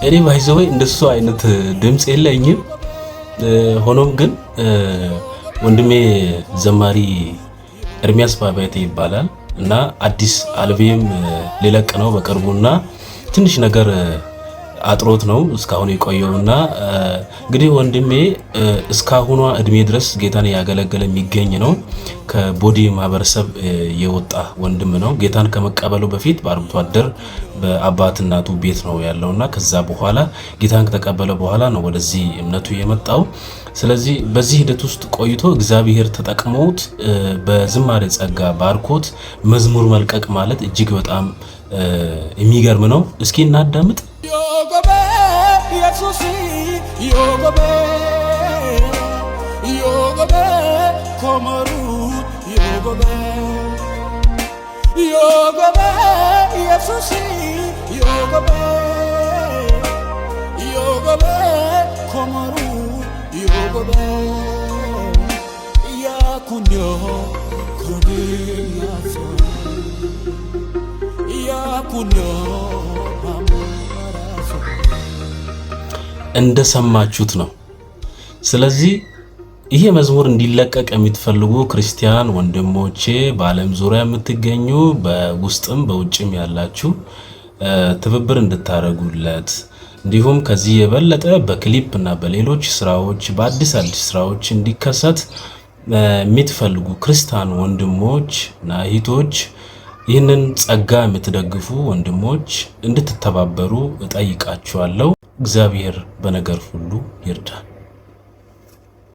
እኔ ባይዘው እንደሱ አይነት ድምጽ የለኝም። ሆኖም ግን ወንድሜ ዘማሪ ኤርሚያስ ባባቴ ይባላል እና አዲስ አልበም ሊለቅ ነው በቅርቡና ትንሽ ነገር አጥሮት ነው እስካሁን የቆየውና እንግዲህ ወንድሜ እስካሁኗ እድሜ ድረስ ጌታን ያገለገለ የሚገኝ ነው። ከቦዲ ማህበረሰብ የወጣ ወንድም ነው። ጌታን ከመቀበሉ በፊት በአርብቶ አደር በአባት እናቱ ቤት ነው ያለውና ከዛ በኋላ ጌታን ከተቀበለ በኋላ ነው ወደዚህ እምነቱ የመጣው። ስለዚህ በዚህ ሂደት ውስጥ ቆይቶ እግዚአብሔር ተጠቅሞት በዝማሬ ጸጋ ባርኮት መዝሙር መልቀቅ ማለት እጅግ በጣም የሚገርም ነው። እስኪ እናዳምጥ። Yogobe, Yesusi, Yogobe, Yogobe, Komaru, Yogobe, Yogobe, Yesusi, Yogobe, Yogobe, Komaru, Yogobe, Yakunyo, Kodiyasa, Yakunyo. እንደሰማችሁት ነው። ስለዚህ ይሄ መዝሙር እንዲለቀቅ የምትፈልጉ ክርስቲያን ወንድሞቼ በዓለም ዙሪያ የምትገኙ በውስጥም በውጭም ያላችሁ ትብብር እንድታረጉለት እንዲሁም ከዚህ የበለጠ በክሊፕ እና በሌሎች ስራዎች በአዲስ ስራዎች እንዲከሰት የምትፈልጉ ክርስቲያን ወንድሞች እና እህቶች ይህንን ጸጋ የምትደግፉ ወንድሞች እንድትተባበሩ እጠይቃችኋለሁ። እግዚአብሔር በነገር ሁሉ ይርዳል።